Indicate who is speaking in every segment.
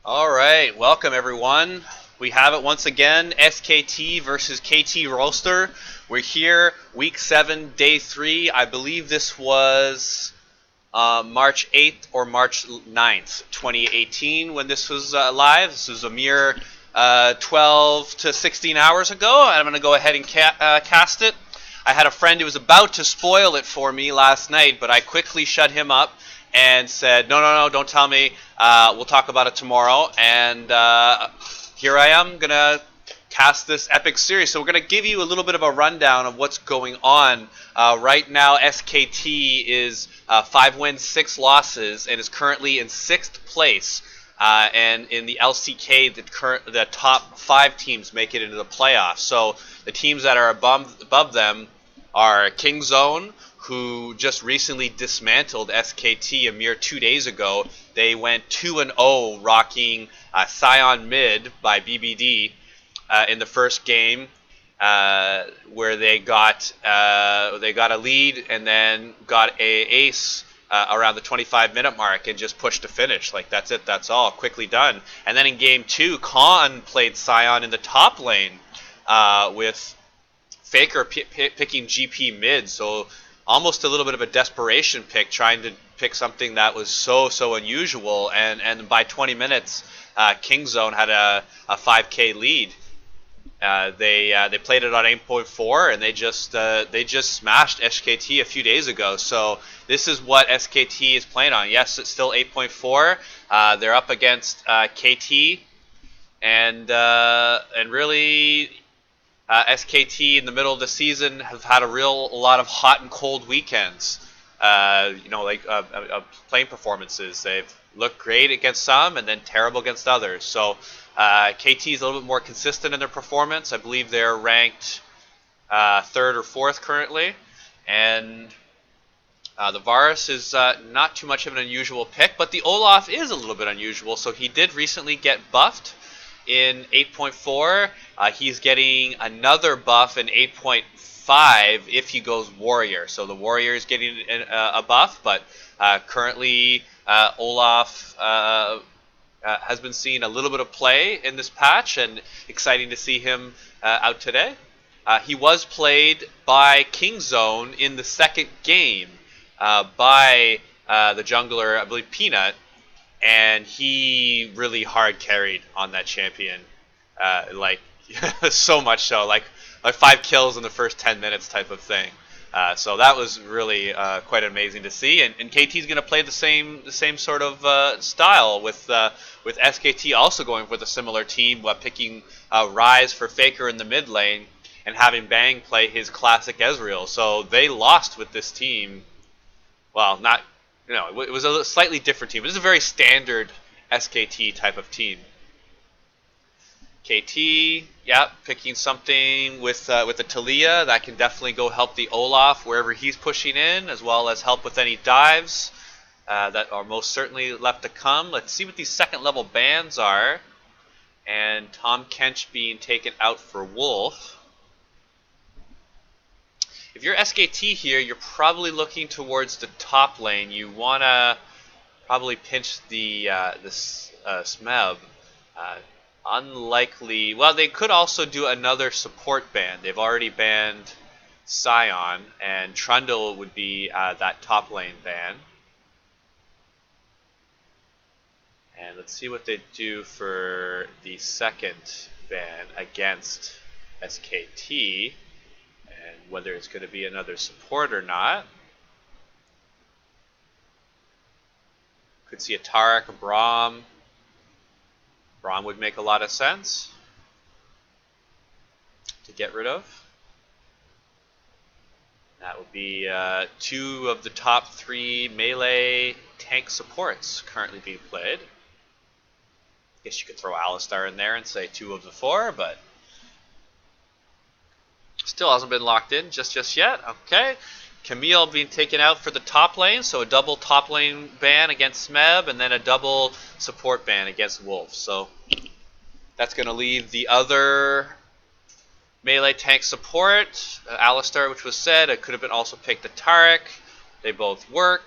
Speaker 1: Alright, welcome everyone. We have it once again, SKT versus KT Roaster. We're here, week 7, day 3. I believe this was March 8th or March 9th, 2018 when this was live. This was a mere 12 to 16 hours ago. I'm going to go ahead and cast it. I had a friend who was about to spoil it for me last night, but I quickly shut him up and said, no, don't tell me. We'll talk about it tomorrow. And here I am going to cast this epic series. So we're going to give you a little bit of a rundown of what's going on. Right now, SKT is 5 wins, 6 losses, and is currently in 6th place. And in the LCK, the top 5 teams make it into the playoffs. So the teams that are above them are Kingzone, who just recently dismantled SKT a mere 2 days ago. They went 2-0, rocking Scion Mid by BBD in the first game, where they got a lead and then got a ace around the 25-minute mark and just pushed to finish. Like, that's it, that's all, quickly done. And then in game 2, Khan played Scion in the top lane with Faker picking GP mid, so almost a little bit of a desperation pick, trying to pick something that was so unusual. And by 20 minutes, Kingzone had a 5K lead. They played it on 8.4, and they just smashed SKT a few days ago. So this is what SKT is playing on. Yes, it's still 8.4. They're up against KT, and really. SKT in the middle of the season have had a lot of hot and cold weekends. Playing performances. They've looked great against some and then terrible against others. So KT is a little bit more consistent in their performance. I believe they're ranked 3rd or 4th currently. And the Varus is not too much of an unusual pick, but the Olaf is a little bit unusual. So he did recently get buffed in 8.4. He's getting another buff in 8.5 if he goes Warrior. So the Warrior is getting a buff, but currently Olaf has been seeing a little bit of play in this patch, and exciting to see him out today. He was played by Kingzone in the second game by the jungler, I believe Peanut, and he really hard carried on that champion, so much so, like 5 kills in the first 10 minutes type of thing. So that was really quite amazing to see. And KT's going to play the same sort of style with SKT also going with a similar team, picking Rise for Faker in the mid lane and having Bang play his classic Ezreal. So they lost with this team. Well, not. It was a slightly different team. It was a very standard SKT type of team. KT, picking something with the Talia that can definitely go help the Olaf wherever he's pushing in, as well as help with any dives that are most certainly left to come. Let's see what these second level bans are. And Tom Kench being taken out for Wolf. If you're SKT here, you're probably looking towards the top lane. You want to probably pinch the Smeb. Unlikely. Well, they could also do another support ban. They've already banned Scion, and Trundle would be that top lane ban. And let's see what they do for the second ban against SKT. And whether it's going to be another support or not. Could see a Taric, a Braum. Braum would make a lot of sense to get rid of. That would be 2 of the top 3 melee tank supports currently being played. Guess you could throw Alistar in there and say 2 of the 4, but still hasn't been locked in just yet. Okay. Camille being taken out for the top lane, so a double top lane ban against Smeb, and then a double support ban against Wolf. So that's going to leave the other melee tank support, Alistar, which was said. It could have been also picked the Taric. They both work.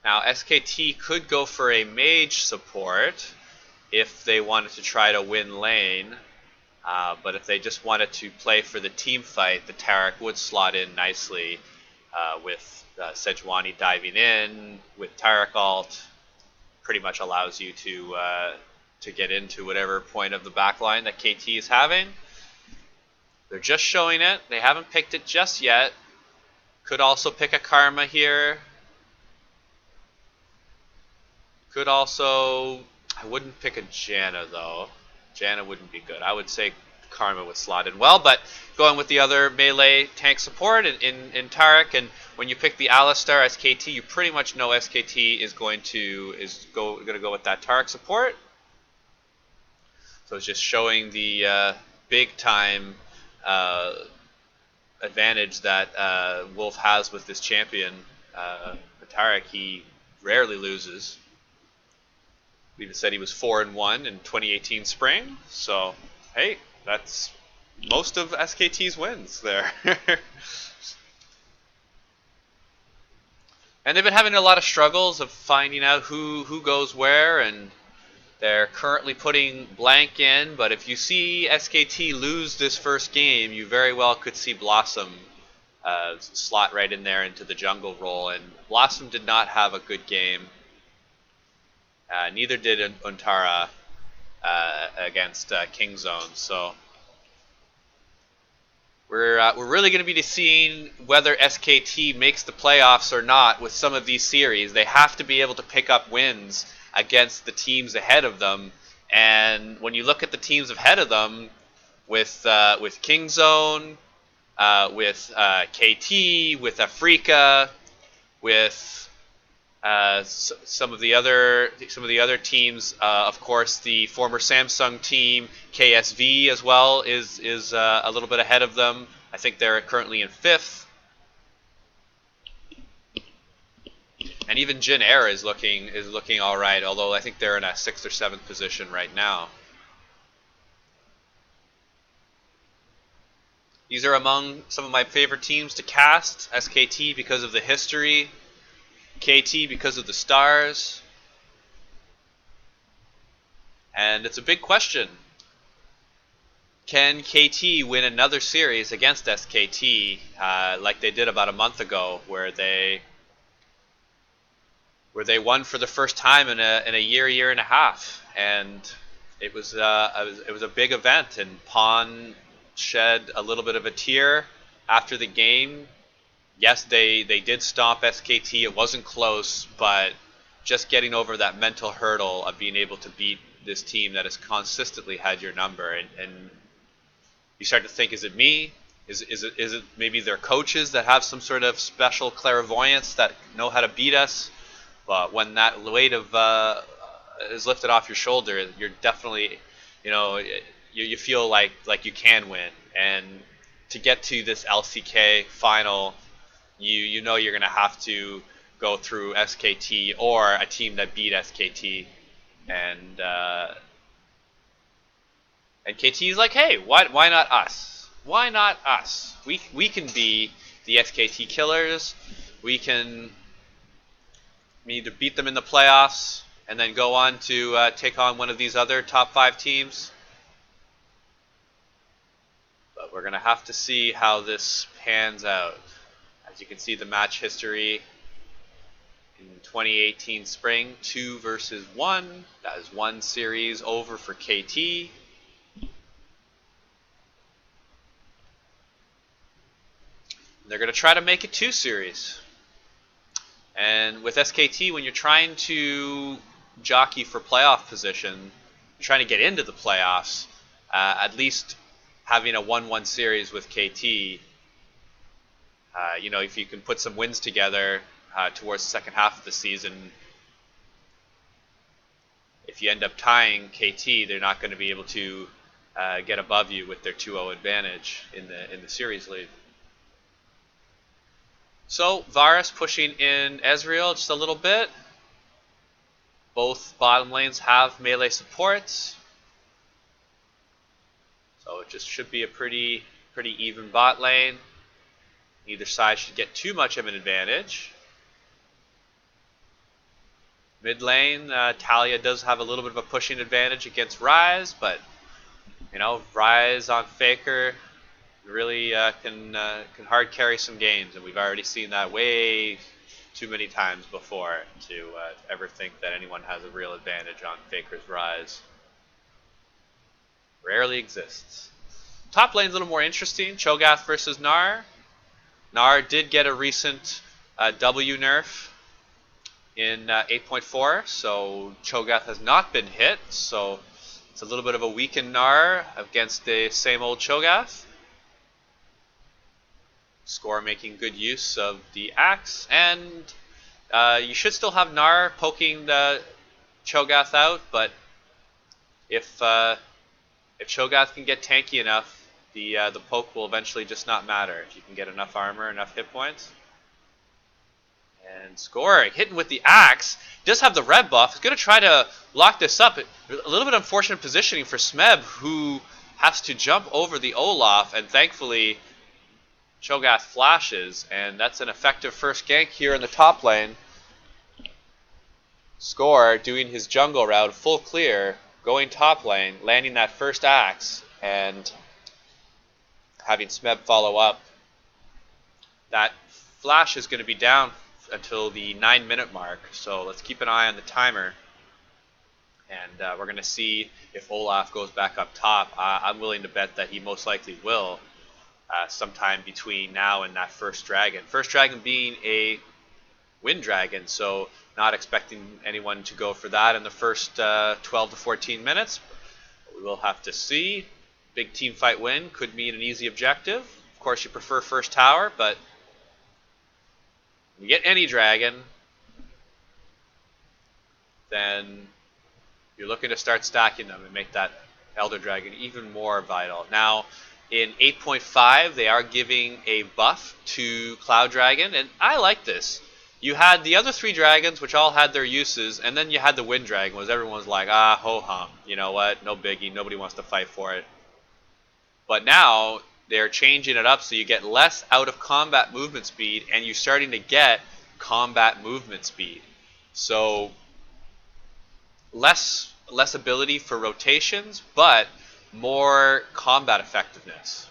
Speaker 1: Now SKT could go for a mage support if they wanted to try to win lane, but if they just wanted to play for the team fight, the Taric would slot in nicely with Sejuani diving in with Taric ult. Pretty much allows you to get into whatever point of the backline that KT is having. They're just showing it. They haven't picked it just yet. Could also pick a Karma here. Could also... I wouldn't pick a Janna, though. Janna wouldn't be good. I would say Karma would slot in well, but going with the other melee tank support in Taric, and when you pick the Alistar SKT, you pretty much know SKT is going to go with that Taric support. So it's just showing the big time advantage that Wolf has with this champion. Taric, he rarely loses. We even said he was 4-1 in 2018 spring. So, hey, that's most of SKT's wins there. And they've been having a lot of struggles of finding out who goes where, and they're currently putting Blank in, but if you see SKT lose this first game, you very well could see Blossom slot right in there into the jungle role, and Blossom did not have a good game. Neither did Untara against Kingzone, so we're really going to be seeing whether SKT makes the playoffs or not with some of these series. They have to be able to pick up wins against the teams ahead of them, and when you look at the teams ahead of them, with Kingzone, with KT, with Afrika, with some of the other teams, of course, the former Samsung team, KSV as well, is a little bit ahead of them. I think they're currently in 5th. And even Jin Air is looking all right, although I think they're in a 6th or 7th position right now. These are among some of my favorite teams to cast. SKT because of the history, KT because of the stars. And it's a big question. Can KT win another series against SKT like they did about a month ago, where they won for the first time in a year and a half, and it was a big event, and Pawn shed a little bit of a tear after the game. Yes, they did stomp SKT. It wasn't close, but just getting over that mental hurdle of being able to beat this team that has consistently had your number, and you start to think, is it me? Is it maybe their coaches that have some sort of special clairvoyance that know how to beat us? But when that weight of is lifted off your shoulder, you're definitely, you feel like you can win. And to get to this LCK final, you know you're going to have to go through SKT or a team that beat SKT, and KT's like, hey, why not us? Why not us? We can be the SKT killers. We can either beat them in the playoffs and then go on to take on one of these other top 5 teams. But we're going to have to see how this pans out. As you can see, the match history in 2018 spring, 2 versus 1. That is 1 series over for KT. They're going to try to make it 2 series. And with SKT, when you're trying to jockey for playoff position, you're trying to get into the playoffs, at least having a 1-1 series with KT, if you can put some wins together towards the second half of the season, if you end up tying KT, they're not going to be able to get above you with their 2-0 advantage in the series lead. So Varus pushing in Ezreal just a little bit. Both bottom lanes have melee supports, so it just should be a pretty even bot lane. Neither side should get too much of an advantage. Mid lane, Talia does have a little bit of a pushing advantage against Ryze, but you know, Ryze on Faker really can hard carry some games, and we've already seen that way too many times before to ever think that anyone has a real advantage on Faker's Ryze. Rarely exists. Top lane's a little more interesting. Cho'Gath versus Gnar. Gnar did get a recent W nerf in 8.4, so Cho'Gath has not been hit, so it's a little bit of a weakened Gnar against the same old Cho'Gath. Score making good use of the axe, and you should still have Gnar poking the Cho'Gath out, but if Cho'Gath can get tanky enough, the poke will eventually just not matter if you can get enough armor, enough hit points. And scoring, hitting with the axe, does have the red buff. He's going to try to lock this up. A little bit unfortunate positioning for Smeb, who has to jump over the Olaf, and thankfully Cho'Gath flashes, and that's an effective first gank here in the top lane. Score doing his jungle route, full clear, going top lane, landing that first axe, and having Smeb follow up. That flash is going to be down until the 9-minute mark, so let's keep an eye on the timer. And we're going to see if Olaf goes back up top. I'm willing to bet that he most likely will sometime between now and that first dragon. First dragon being a wind dragon, so not expecting anyone to go for that in the first 12 to 14 minutes. We will have to see. Big team fight win could mean an easy objective. Of course, you prefer first tower, but when you get any dragon, then you're looking to start stacking them and make that Elder Dragon even more vital. Now, in 8.5, they are giving a buff to Cloud Dragon, and I like this. You had the other 3 dragons, which all had their uses, and then you had the Wind Dragon, which everyone's like, ho-hum, you know what, no biggie, nobody wants to fight for it. But now, they're changing it up so you get less out-of-combat movement speed, and you're starting to get combat movement speed. So, less ability for rotations, but more combat effectiveness.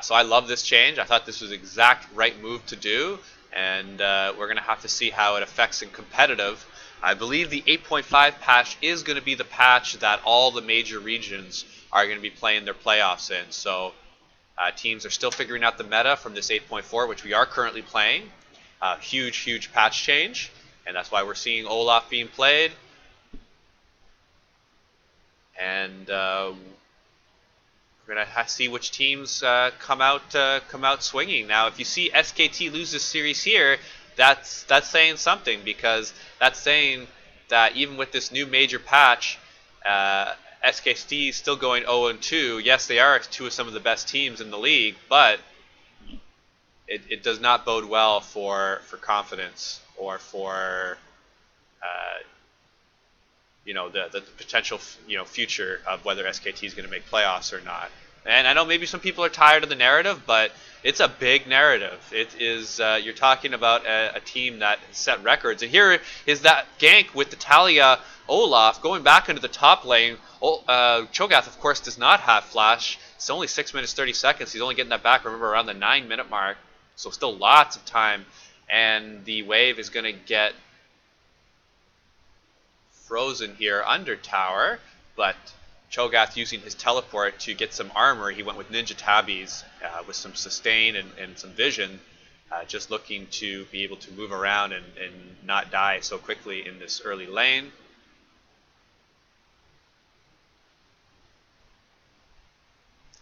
Speaker 1: So I love this change. I thought this was the exact right move to do, and we're going to have to see how it affects in competitive. I believe the 8.5 patch is going to be the patch that all the major regions are going to be playing their playoffs in. So teams are still figuring out the meta from this 8.4, which we are currently playing. Huge patch change, and that's why we're seeing Olaf being played. And we're gonna see which teams come out swinging. Now, if you see SKT lose this series here, that's saying something, because that's saying that even with this new major patch, SKT is still going 0-2. Yes, they are 2 of some of the best teams in the league, but it does not bode well for confidence or for the potential future of whether SKT is going to make playoffs or not. And I know maybe some people are tired of the narrative, but it's a big narrative. It is you're talking about a team that set records, and here is that gank with the Talia Olaf going back into the top lane. Cho'Gath, of course, does not have flash. It's only 6 minutes 30 seconds. He's only getting that back, remember, around the 9-minute mark, so still lots of time. And the wave is going to get frozen here under tower, but Cho'Gath using his teleport to get some armor. He went with Ninja Tabbies with some sustain and some vision, just looking to be able to move around and not die so quickly in this early lane.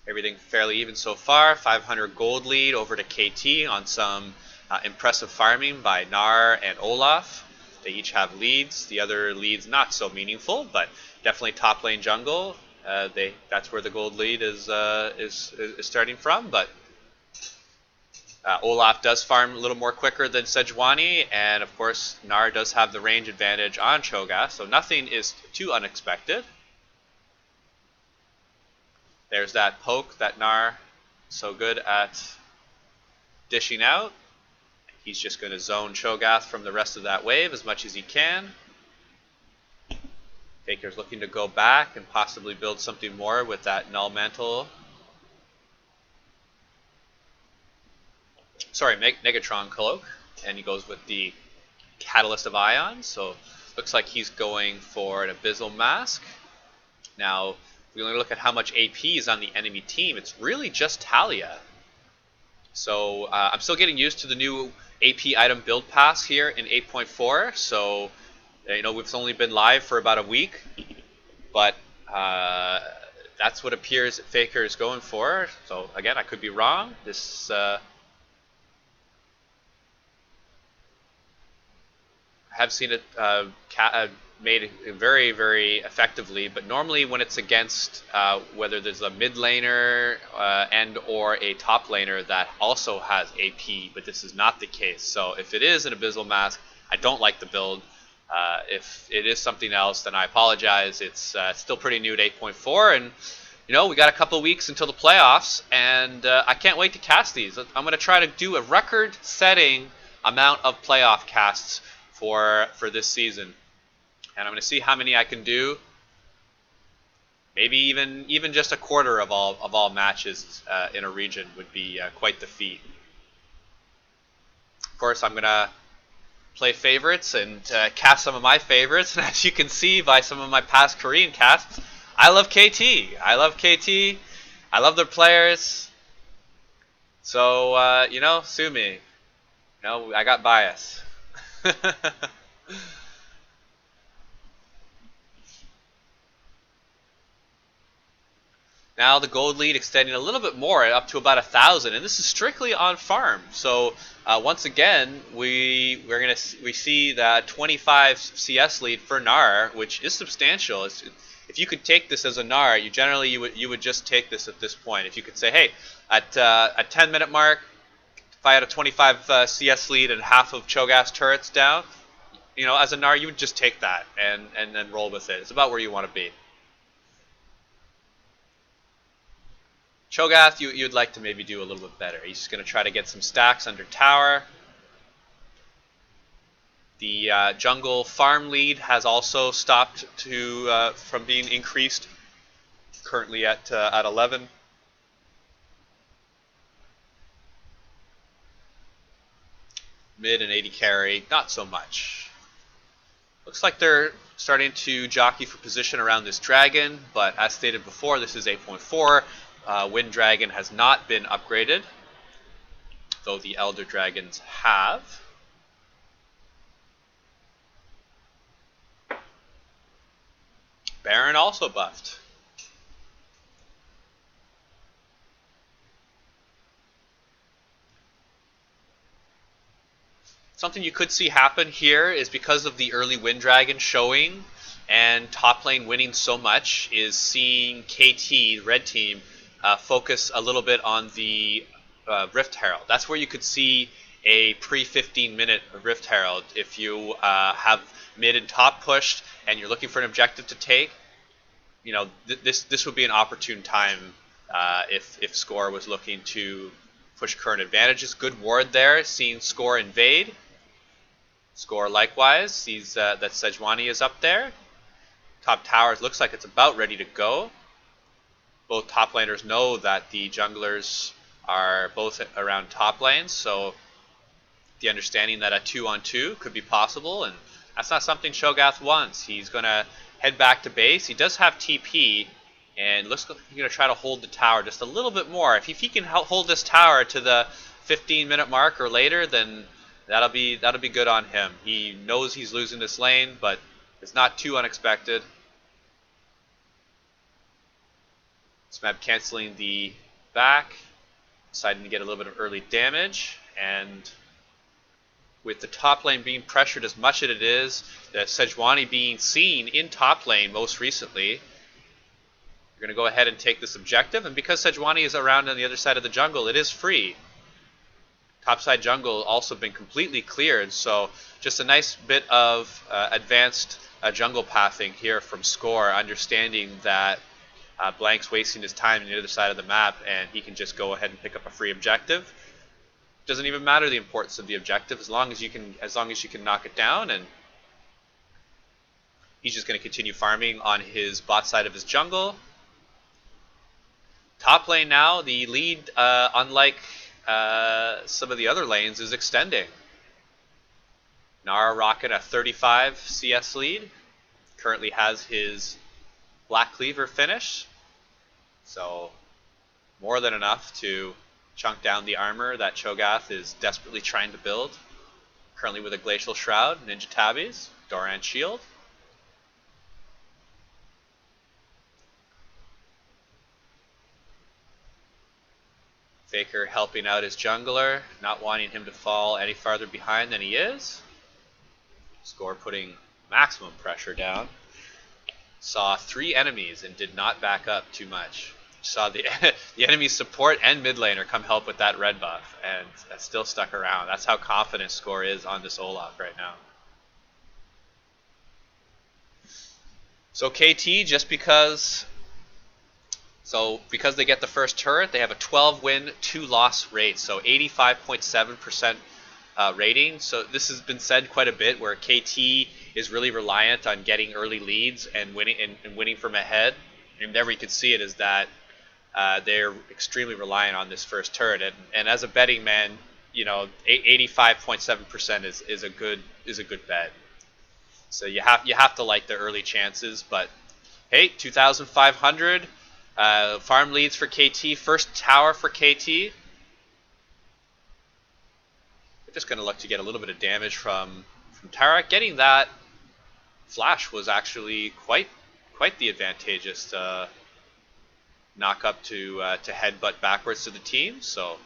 Speaker 1: Everything fairly even so far. 500 gold lead over to KT on some impressive farming by Gnar and Olaf. They each have leads. The other leads not so meaningful, but definitely top lane jungle. That's where the gold lead is starting from. But Olaf does farm a little more quicker than Sejuani, and of course Gnar does have the range advantage on Cho'Gath, so nothing is too unexpected. There's that poke that Gnar so good at dishing out. He's just going to zone Cho'Gath from the rest of that wave as much as he can. Faker's looking to go back and possibly build something more with that Null Mantle. Sorry, Negatron Cloak. And he goes with the Catalyst of Ions. So looks like he's going for an Abyssal Mask. Now, if we only look at how much AP is on the enemy team, it's really just Talia. So I'm still getting used to the new AP item build pass here in 8.4. So you know, we've only been live for about a week, but that's what appears Faker is going for. So again, I could be wrong. This I have seen it made very, very effectively, but normally when it's against whether there's a mid laner and or a top laner that also has AP, but this is not the case. So if it is an Abyssal Mask, I don't like the build. If it is something else, then I apologize. It's still pretty new to 8.4, and you know, we got a couple of weeks until the playoffs, and I can't wait to cast these. I'm going to try to do a record-setting amount of playoff casts for this season, and I'm going to see how many I can do. Maybe even just a quarter of all matches in a region would be quite the feat. Of course, I'm going to play favorites and cast some of my favorites, and as you can see by some of my past Korean casts, I love KT. I love KT. I love their players. So you know, sue me. You know, I got bias. Now the gold lead extending a little bit more, up to about 1,000, and this is strictly on farm. So once again, we see that 25 CS lead for Gnar, which is substantial. If you could take this as a Gnar, you would just take this at this point. If you could say, hey, at 10-minute mark, if I had a 25 CS lead and half of Cho'Gath's turrets down, you know, as a Gnar, you would just take that and then roll with it. It's about where you want to be. Cho'Gath, you'd like to maybe do a little bit better. He's just going to try to get some stacks under tower. The jungle farm lead has also stopped from being increased. Currently at 11. Mid and 80 carry, not so much. Looks like they're starting to jockey for position around this dragon, but as stated before, this is 8.4. Wind Dragon has not been upgraded, though the Elder Dragons have. Baron also buffed. Something you could see happen here is because of the early Wind Dragon showing and top lane winning so much, is seeing KT, red team, focus a little bit on the Rift Herald. That's where you could see a pre-15-minute Rift Herald if you have mid and top pushed and you're looking for an objective to take. You know, this would be an opportune time if Score was looking to push current advantages. Good ward there, seeing Score invade. Score likewise sees that Sejuani is up there. Top tower looks like it's about ready to go. Both top laners know that the junglers are both around top lanes, so the understanding that a 2-on-2 could be possible, and that's not something Cho'Gath wants. He's going to head back to base. He does have TP, and looks like he's going to try to hold the tower just a little bit more. If he can hold this tower to the 15-minute mark or later, then that'll be good on him. He knows he's losing this lane, but it's not too unexpected. Smeb canceling the back, deciding to get a little bit of early damage, and with the top lane being pressured as much as it is, the Sejuani being seen in top lane most recently, we're going to go ahead and take this objective, and because Sejuani is around on the other side of the jungle, it is free. Topside jungle also been completely cleared, so just a nice bit of advanced jungle pathing here from Score, understanding that Blank's wasting his time on the other side of the map, and he can just go ahead and pick up a free objective. doesn't even matter the importance of the objective as long as you can knock it down, and he's just going to continue farming on his bot side of his jungle. Top lane now, the lead, unlike some of the other lanes, is extending. Nara rocking a 35 CS lead. Currently has his Black Cleaver finish. So more than enough to chunk down the armor that Cho'Gath is desperately trying to build. Currently with a Glacial Shroud, Ninja Tabbies, Doran Shield. Faker helping out his jungler, not wanting him to fall any farther behind than he is. Score putting maximum pressure down. Saw 3 enemies and did not back up too much. Saw the enemy support and mid laner come help with that red buff, and that still stuck around. That's how confident Score is on this Olaf right now. So KT, because they get the first turret, they have a 12 win, 2 loss rate, so 85.7% rating. So this has been said quite a bit, where KT is really reliant on getting early leads and winning from ahead. And there we could see it is that they're extremely reliant on this first turret. And as a betting man, you know, 85.7% is a good bet. So you have to like the early chances. But hey, 2,500 farm leads for KT. First tower for KT. Just going to look to get a little bit of damage from Tara. Getting that flash was actually quite the advantageous knock up to headbutt backwards to the team. So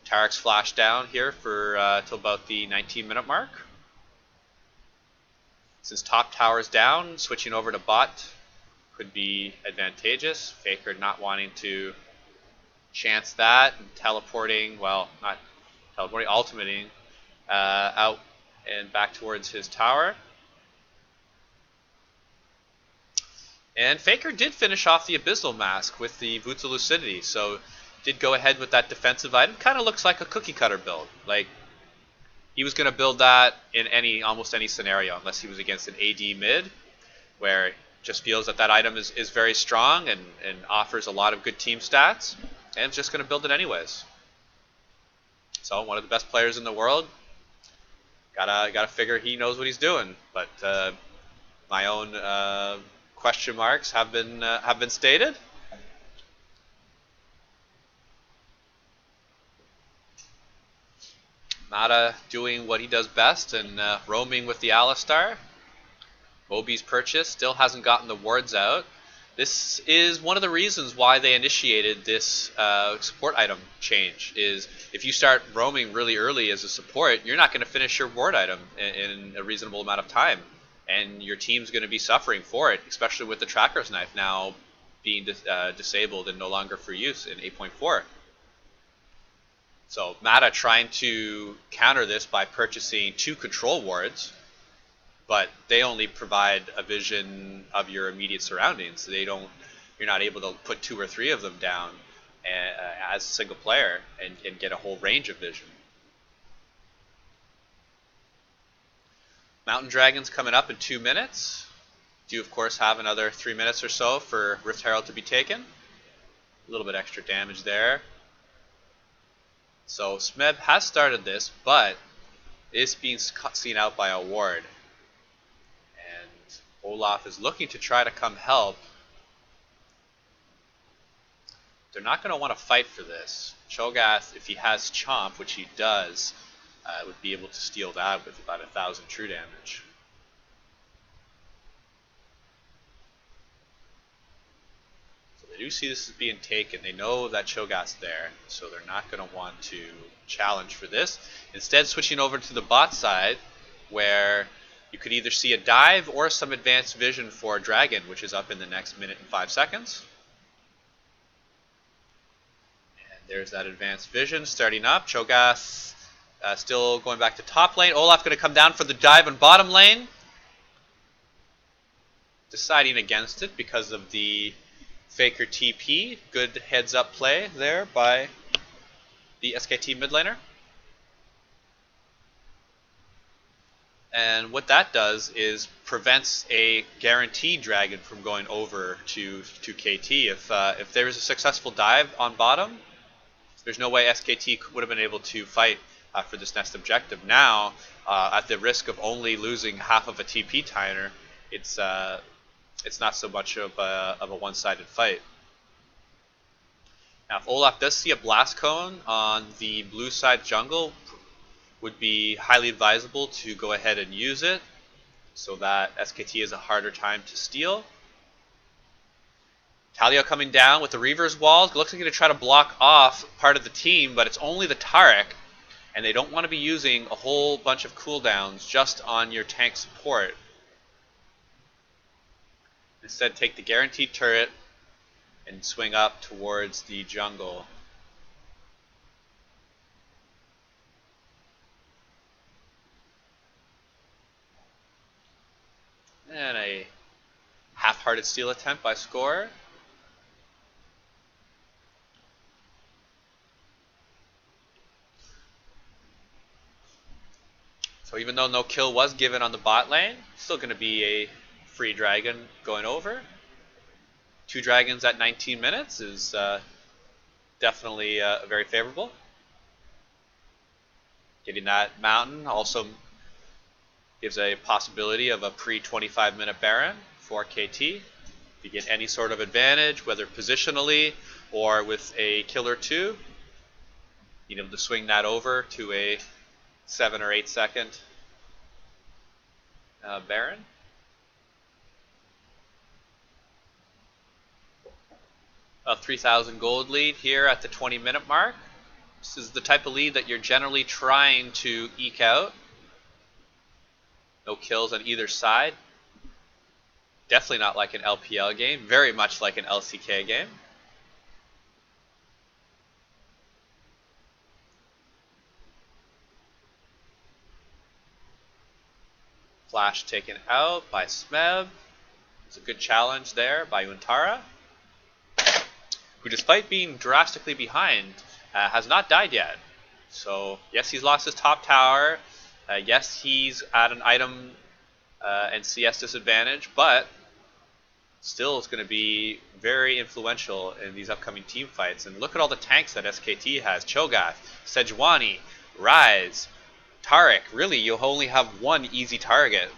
Speaker 1: Tarek's flash down here for till about the 19-minute mark. Since top tower's down, switching over to bot could be advantageous. Faker not wanting to chance that and teleporting, well, not teleporting, ultimating out and back towards his tower. And Faker did finish off the Abyssal Mask with the Boots of Lucidity, so did go ahead with that defensive item. Kind of looks like a cookie cutter build. Like, he was going to build that in almost any scenario, unless he was against an AD mid, where it just feels that item is very strong and offers a lot of good team stats, and just going to build it anyways. So one of the best players in the world. Gotta figure he knows what he's doing, but my own question marks have been stated. Mata doing what he does best and roaming with the Alistar. Moby's purchase still hasn't gotten the wards out. This is one of the reasons why they initiated this support item change, is if you start roaming really early as a support, you're not going to finish your ward item in a reasonable amount of time. And your team's going to be suffering for it, especially with the Tracker's Knife now being disabled and no longer for use in 8.4. So Mata trying to counter this by purchasing 2 control wards, but they only provide a vision of your immediate surroundings. You're not able to put 2 or 3 of them down as a single player and get a whole range of vision. Mountain Dragons coming up in 2 minutes. Do of course have another 3 minutes or so for Rift Herald to be taken. A little bit extra damage there. So Smeb has started this, but is being seen out by a ward. And Olaf is looking to try to come help. They're not going to want to fight for this. Cho'Gath, if he has Chomp, which he does, would be able to steal that with about 1,000 true damage. So they do see this as being taken. They know that Cho'Gath's there, so they're not going to want to challenge for this. Instead, switching over to the bot side, where you could either see a dive or some advanced vision for Dragon, which is up in the next minute and 5 seconds. And there's that advanced vision starting up. Cho'Gath still going back to top lane. Olaf going to come down for the dive in bottom lane. Deciding against it because of the Faker TP. Good heads up play there by the SKT mid laner. And what that does is prevents a guaranteed dragon from going over to KT. If there was a successful dive on bottom, there's no way SKT would have been able to fight for this next objective. Now, at the risk of only losing half of a TP tiner, it's not so much of a one-sided fight. Now, if Olaf does see a blast cone on the blue side jungle, would be highly advisable to go ahead and use it so that SKT has a harder time to steal. Talio coming down with the Reaver's walls. Looks like he's going to try to block off part of the team, but it's only the Taric, and they don't want to be using a whole bunch of cooldowns just on your tank support. Instead, take the guaranteed turret and swing up towards the jungle. And a half-hearted steal attempt by Score. So even though no kill was given on the bot lane, still going to be a free dragon going over. 2 dragons at 19 minutes is definitely very favorable. Getting that mountain also gives a possibility of a pre-25 minute Baron for KT. If you get any sort of advantage, whether positionally or with a kill or 2, you're able to swing that over to a 7 or 8 second Baron. A 3,000 gold lead here at the 20-minute mark. This is the type of lead that you're generally trying to eke out. No kills on either side. Definitely not like an LPL game. Very much like an LCK game. Flash taken out by Smeb. It's a good challenge there by Untara, who, despite being drastically behind, has not died yet. So, yes, he's lost his top tower. Yes, he's at an item and CS disadvantage, but still it's going to be very influential in these upcoming team fights. And look at all the tanks that SKT has. Cho'Gath, Sejuani, Ryze, Taric. Really, you only have one easy target.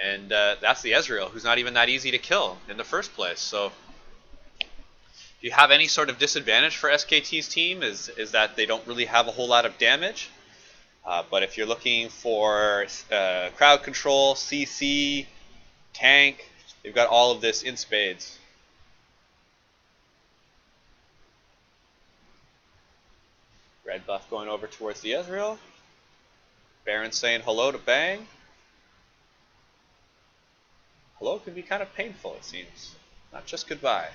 Speaker 1: And that's the Ezreal, who's not even that easy to kill in the first place. So if you have any sort of disadvantage for SKT's team, is that they don't really have a whole lot of damage. But if you're looking for crowd control, CC, tank, they've got all of this in spades. Red buff going over towards the Ezreal. Baron saying hello to Bang. Hello can be kind of painful, it seems. Not just goodbye.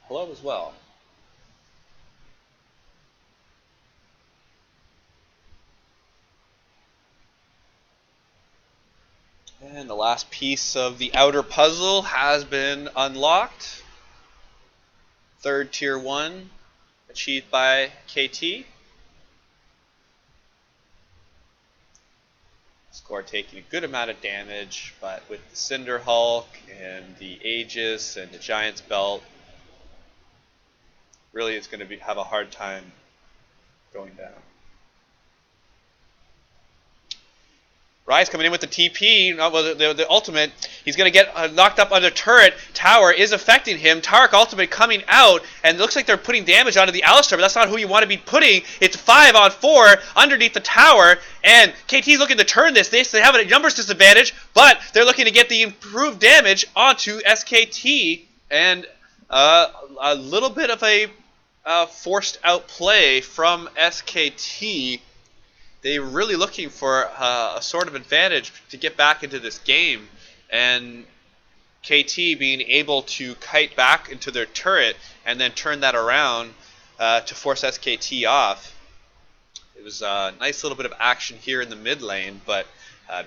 Speaker 1: Hello as well. And the last piece of the outer puzzle has been unlocked. 3rd tier 1 achieved by KT. Score taking a good amount of damage, but with the Cinder Hulk and the Aegis and the Giant's Belt, really it's going to have a hard time going down. Ryze coming in with the TP, the ultimate. He's going to get knocked up under turret. Tower is affecting him. Taric ultimate coming out, and it looks like they're putting damage onto the Alistar, but that's not who you want to be putting. It's 5 on 4 underneath the tower, and KT's looking to turn this. They have a numbers disadvantage, but they're looking to get the improved damage onto SKT, and a little bit of a forced out play from SKT. They're really looking for a sort of advantage to get back into this game, and KT being able to kite back into their turret and then turn that around to force SKT off. It was a nice little bit of action here in the mid lane, but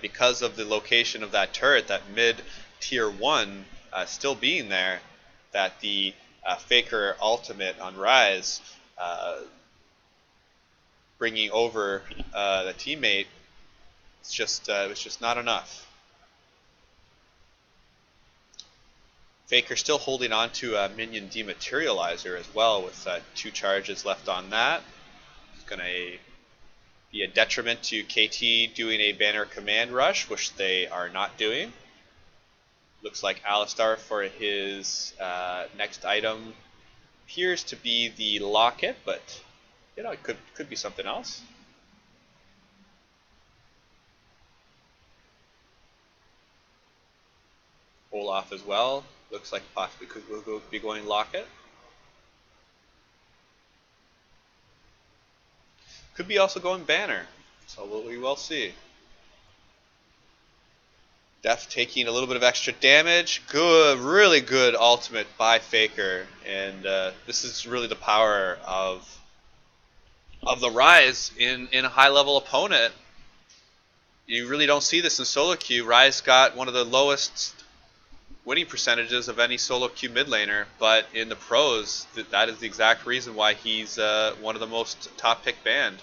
Speaker 1: because of the location of that turret, that mid tier 1 still being there, that the Faker ultimate on Ryze bringing over the teammate it was just not enough. Faker still holding on to a minion dematerializer as well, with 2 charges left on that. It's going to be a detriment to KT doing a banner command rush, which they are not doing. Looks like Alistar for his next item appears to be the locket, but you know, it could be something else. Olaf as well. Looks like possibly could be going locket. Could be also going banner. So we will see. Def taking a little bit of extra damage. Good, really good ultimate by Faker, and this is really the power of the Rise in a high level opponent. You really don't see this in solo queue. Rise got one of the lowest winning percentages of any solo queue mid laner, but in the pros, that is the exact reason why he's one of the most top pick banned.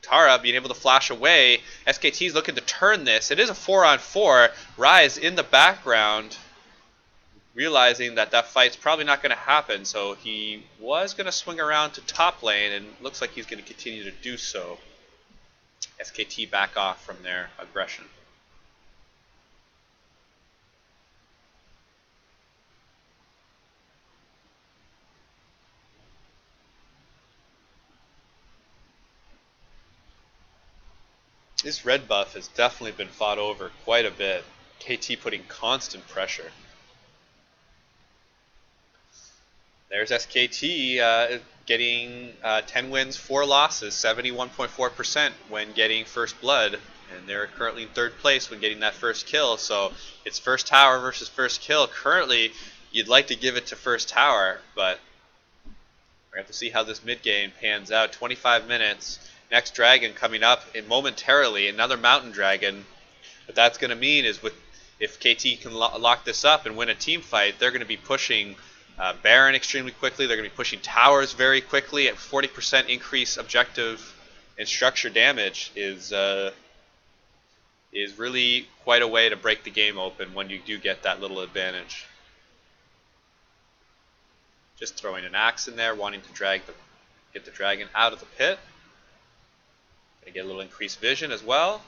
Speaker 1: Tara being able to flash away. SKT is looking to turn this. It is a 4-on-4. Rise in the background, realizing that fight's probably not going to happen, so he was going to swing around to top lane, and looks like he's going to continue to do so. SKT back off from their aggression. This red buff has definitely been fought over quite a bit. KT putting constant pressure. There's SKT getting 10 wins, 4 losses, 71.4% when getting first blood. And they're currently in 3rd place when getting that first kill. So it's first tower versus first kill. Currently, you'd like to give it to first tower, but we're going to have to see how this mid game pans out. 25 minutes. Next dragon coming up momentarily, another mountain dragon. What that's going to mean is if KT can lock this up and win a team fight, they're going to be pushing Baron extremely quickly. They're going to be pushing towers very quickly. At 40% increase objective and structure damage is really quite a way to break the game open when you do get that little advantage. Just throwing an axe in there, wanting to get the dragon out of the pit. They get a little increased vision as well.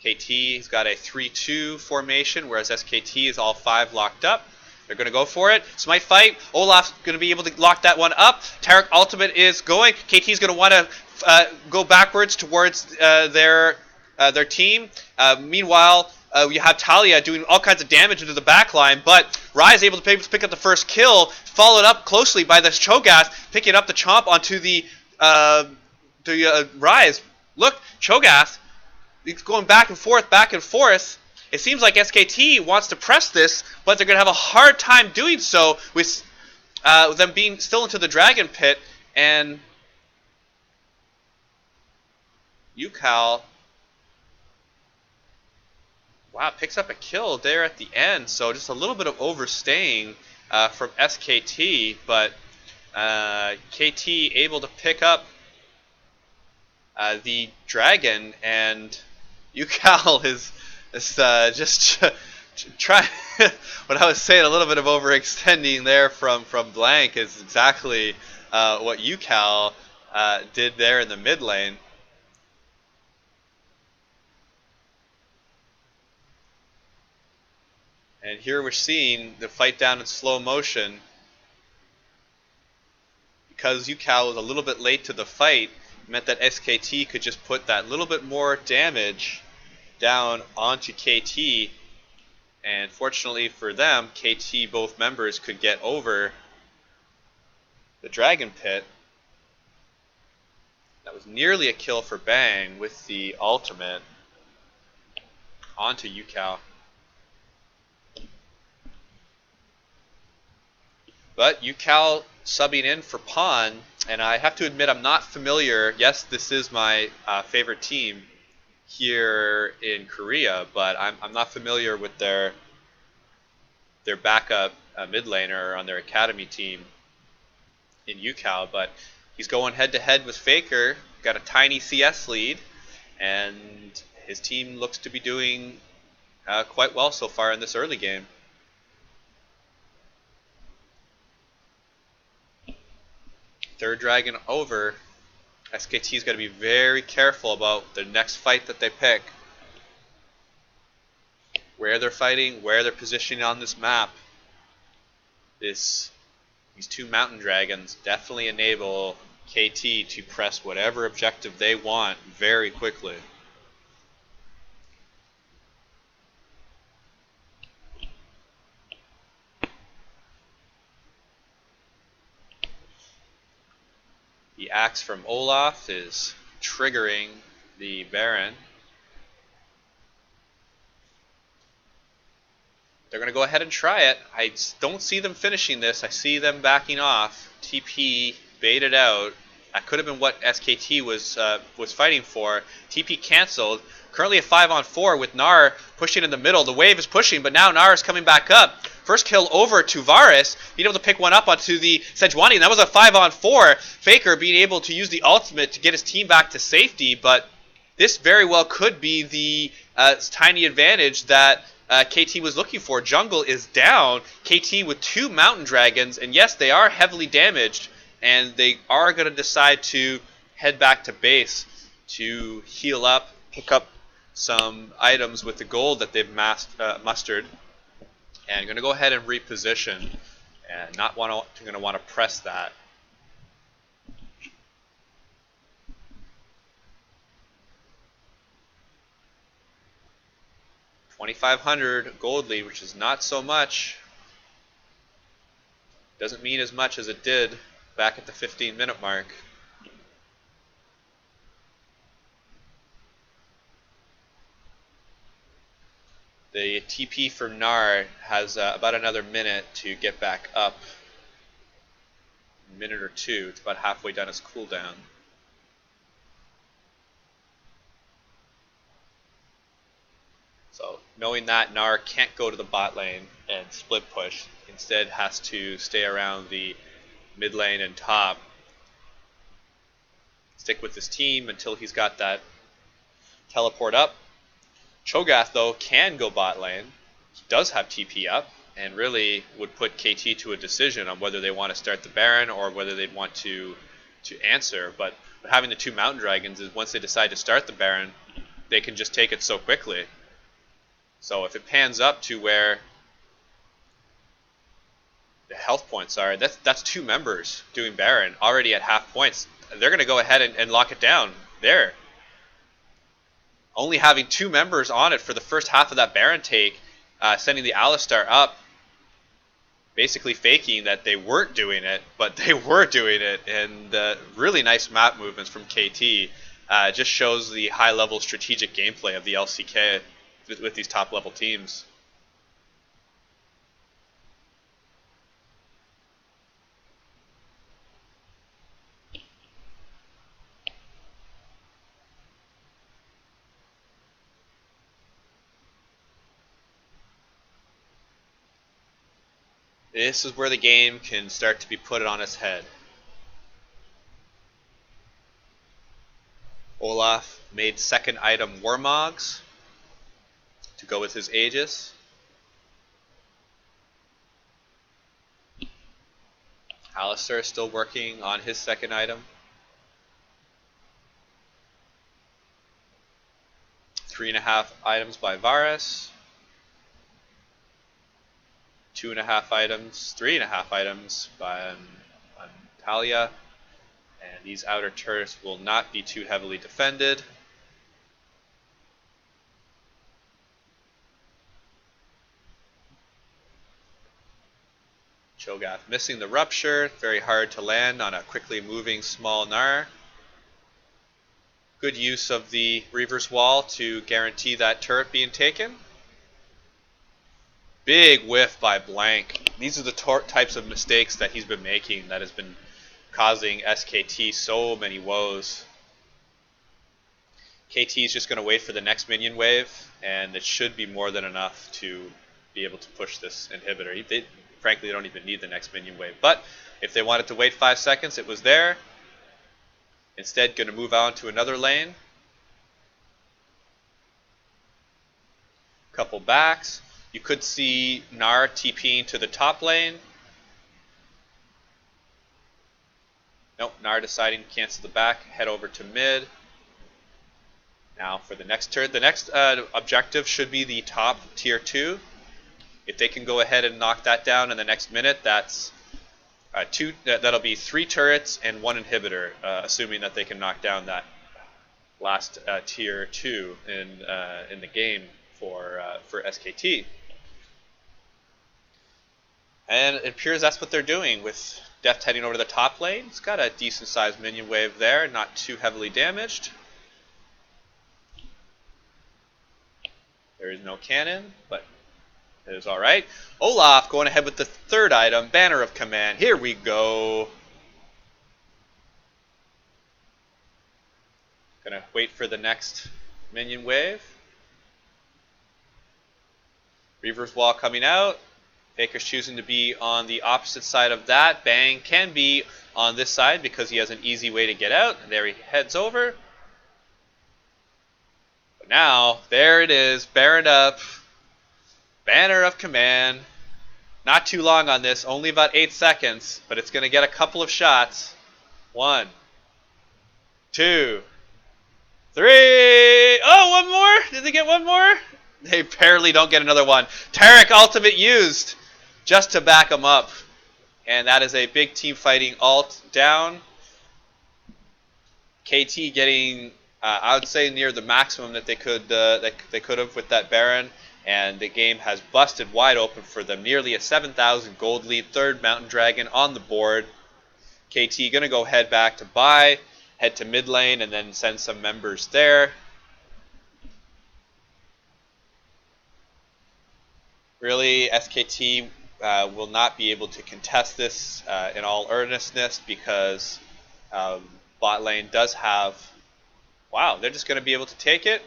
Speaker 1: KT's got a 3-2 formation, whereas SKT is all 5 locked up. They're going to go for it. Smite fight. Olaf's going to be able to lock that one up. Taric ultimate is going. KT's going to want to go backwards towards their team. Meanwhile, you have Talia doing all kinds of damage into the backline, but Rise able to pick up the first kill, followed up closely by this Cho'Gath, picking up the chomp onto the Rise. Look, Cho'Gath, he's going back and forth, back and forth. It seems like SKT wants to press this, but they're going to have a hard time doing so with them being still into the dragon pit. And Yukal, wow, picks up a kill there at the end. So just a little bit of overstaying from SKT, but KT able to pick up the dragon, and Yukal is just try. What I was saying, a little bit of overextending there from Blank is exactly what Yukal did there in the mid lane. And here we're seeing the fight down in slow motion. Because Yukal was a little bit late to the fight, it meant that SKT could just put that little bit more damage down onto KT. And fortunately for them, KT, both members, could get over the dragon pit. That was nearly a kill for Bang with the ultimate onto Yukal. But Yukal subbing in for Pawn, and I have to admit I'm not familiar. Yes, this is my favorite team here in Korea, but I'm not familiar with their backup mid laner on their academy team in Yukal. But he's going head to head with Faker, got a tiny CS lead. and his team looks to be doing quite well so far in this early game. Third dragon over. SKT's got to be very careful about the next fight that they pick. Where they're fighting, where they're positioning on this map. These two mountain dragons definitely enable KT to press whatever objective they want very quickly. The axe from Olaf is triggering the Baron. They're going to go ahead and try it. I don't see them finishing this. I see them backing off. TP baited out. That could have been what SKT was fighting for. TP canceled. Currently a 5-on-4 with Gnar pushing in the middle. The wave is pushing, but now Gnar is coming back up. First kill over to Varus, being able to pick one up onto the Sejuani, and that was a 5-on-4. Faker being able to use the ultimate to get his team back to safety, but this very well could be the tiny advantage that KT was looking for. Jungle is down. KT with 2 mountain dragons, and yes, they are heavily damaged, and they are going to decide to head back to base to heal up, pick up some items with the gold that they've mustered, and going to go ahead and reposition, and not going to want to press that. $2,500 gold lead, which is not so much. Doesn't mean as much as it did back at the 15-minute mark. The TP for Gnar has about another minute to get back up. A minute or two. It's about halfway done his cooldown. So knowing that, Gnar can't go to the bot lane and split push. Instead has to stay around the mid lane and top. Stick with his team until he's got that teleport up. Cho'Gath, though, can go bot lane. He does have TP up, and really would put KT to a decision on whether they want to start the Baron or whether they'd want to answer. But having the 2 mountain dragons is once they decide to start the Baron, they can just take it so quickly. So if it pans up to where the health points are, that's 2 members doing Baron already at half points. They're going to go ahead and lock it down there. Only having 2 members on it for the first half of that Baron take, sending the Alistar up, basically faking that they weren't doing it, but they were doing it, and really nice map movements from KT. Just shows the high-level strategic gameplay of the LCK with these top-level teams. This is where the game can start to be put on its head. Olaf made second item Warmogs to go with his Aegis. Alistar is still working on his second item. 3.5 items by Varus. 2.5 items, 3.5 items by Talia, and these outer turrets will not be too heavily defended. Cho'Gath missing the rupture, very hard to land on a quickly moving small Gnar. Good use of the Reaver's Wall to guarantee that turret being taken. Big whiff by Blank. These are the types of mistakes that he's been making that has been causing SKT so many woes. KT is just going to wait for the next minion wave, and it should be more than enough to be able to push this inhibitor. Frankly, they don't even need the next minion wave. But if they wanted to wait 5 seconds, it was there. Instead, going to move on to another lane. couple backs. You could see Gnar TPing to the top lane. Nope, Gnar deciding to cancel the back, head over to mid. Now for the next turn, the next objective should be the top tier 2. If they can go ahead and knock that down in the next minute, that's that'll be 3 turrets and 1 inhibitor, assuming that they can knock down that last tier 2 in the game for SKT. And it appears that's what they're doing with Death heading over to the top lane. It's got a decent sized minion wave there, not too heavily damaged. There is no cannon, but it is alright. Olaf going ahead with the third item, Banner of Command. Here we go. Gonna wait for the next minion wave. Reaver's Wall coming out. Faker's choosing to be on the opposite side of that. Bang can be on this side because he has an easy way to get out. And there he heads over. But now, there it is. Baron up. Banner of Command. Not too long on this. Only about 8 seconds. But it's going to get a couple of shots. 1, 2, 3. Oh, one more? Did they get one more? They barely don't get another one. Taric ultimate used just to back them up. And that is a big team fighting ult down. KT getting, I would say, near the maximum that they could have with that Baron. And the game has busted wide open for them. Nearly a 7,000 gold lead. Third Mountain Dragon on the board. KT going to go head back to buy. Head to mid lane and then send some members there. Really, SKT will not be able to contest this in all earnestness because bot lane does have... Wow, they're just going to be able to take it?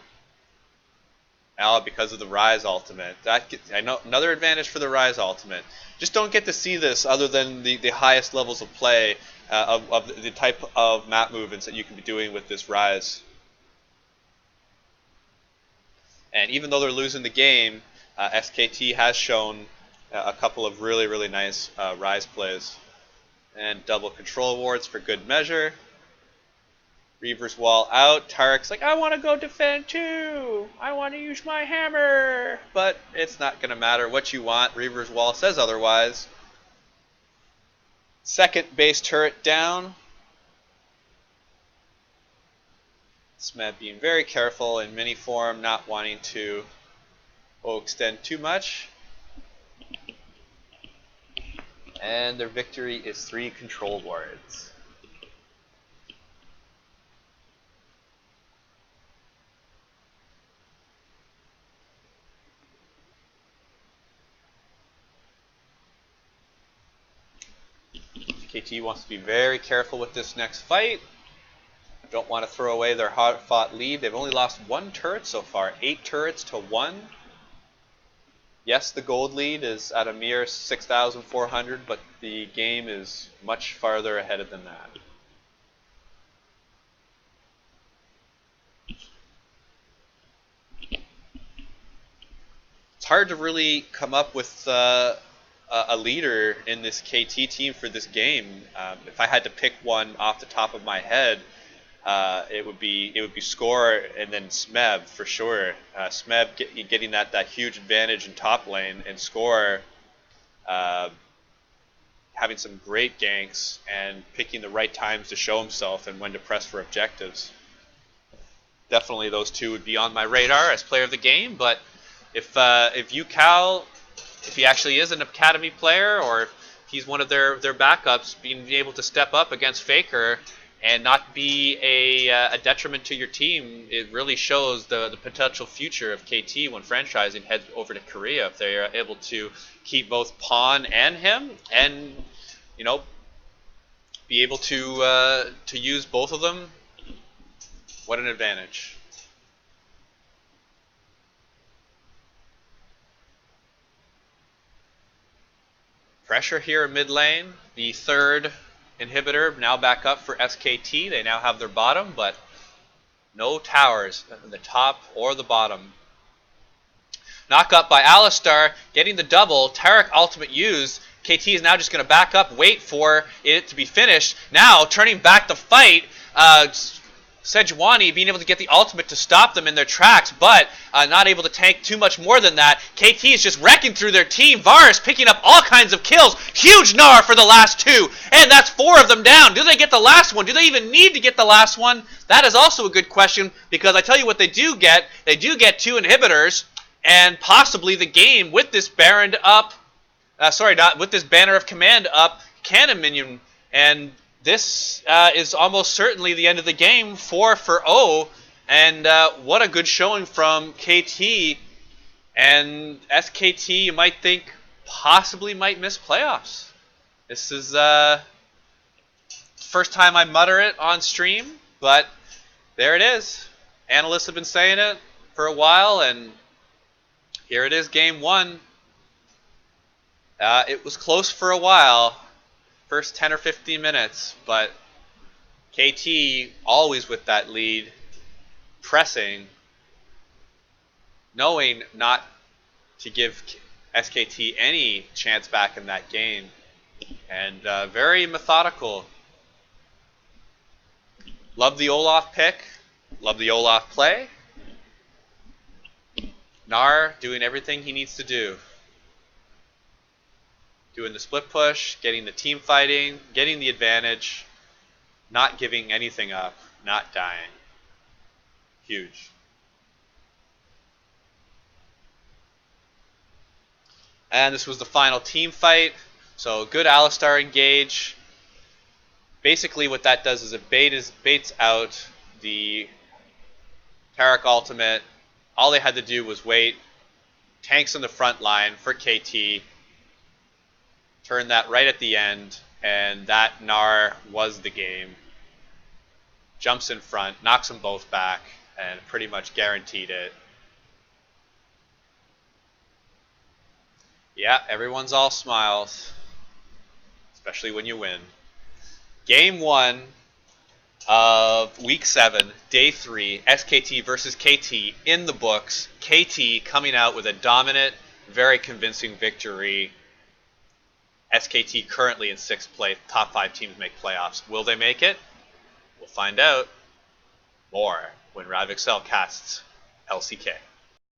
Speaker 1: Now because of the Rise ultimate. I know another advantage for the Rise ultimate. Just don't get to see this other than the highest levels of play of the type of map movements that you can be doing with this Rise. And even though they're losing the game, SKT has shown a couple of really nice Rise plays. And double control wards for good measure. Reaver's Wall out. Taric's like, I want to go defend too. I want to use my hammer. But it's not going to matter what you want. Reaver's Wall says otherwise. Second base turret down. Smeb being very careful in mini form, not wanting to extend too much. And their victory is 3 control wards. KT wants to be very careful with this next fight. Don't want to throw away their hard-fought lead. They've only lost 1 turret so far, 8 turrets to 1. Yes, the gold lead is at a mere 6,400, but the game is much farther ahead than that. It's hard to really come up with a leader in this KT team for this game. If I had to pick one off the top of my head, it would be Score and then Smeb for sure. Smeb getting that huge advantage in top lane, and Score having some great ganks and picking the right times to show himself and when to press for objectives. Definitely those two would be on my radar as player of the game. But if UCal, if he actually is an academy player, or if he's one of their backups, being able to step up against Faker and not be a detriment to your team, it really shows the potential future of KT when franchising heads over to Korea. If they are able to keep both Pawn and him, and be able to use both of them, what an advantage. Pressure here in mid lane. The third inhibitor now back up for SKT. They now have their bottom, but no towers in the top or the bottom. Knock up by Alistar, getting the double. Taric ultimate used. KT is now just going to back up, wait for it to be finished. Now, turning back the fight, Sejuani being able to get the ultimate to stop them in their tracks, but not able to tank too much more than that. KT is just wrecking through their team. Varus picking up all kinds of kills. Huge Gnar for the last two, and that's 4 of them down. Do they get the last one? Do they even need to get the last one? That is also a good question, because I tell you what they do get. They do get 2 inhibitors, and possibly the game with this Baron up. With this Banner of Command up, Cannon Minion, and this is almost certainly the end of the game, 4 for 0, and what a good showing from KT, and SKT, you might think, possibly might miss playoffs. This is first time I mutter it on stream, but there it is. Analysts have been saying it for a while, and here it is, game 1. It was close for a while, first 10 or 15 minutes, but KT always with that lead, pressing, knowing not to give SKT any chance back in that game, and very methodical. Love the Olaf pick, love the Olaf play. Gnar doing everything he needs to do. Doing the split push, getting the team fighting, getting the advantage, not giving anything up, not dying. Huge. And this was the final team fight, so good Alistar engage. Basically what that does is it baits out the Taric ultimate. All they had to do was wait. Tanks in the front line for KT. Turn that right at the end, and that Gnar was the game. Jumps in front, knocks them both back, and pretty much guaranteed it. Yeah, everyone's all smiles, especially when you win. Game 1 of Week 7, Day 3, SKT versus KT in the books. KT coming out with a dominant, very convincing victory. SKT currently in 6th place. Top 5 teams make playoffs. Will they make it? We'll find out. More when RavExel casts LCK.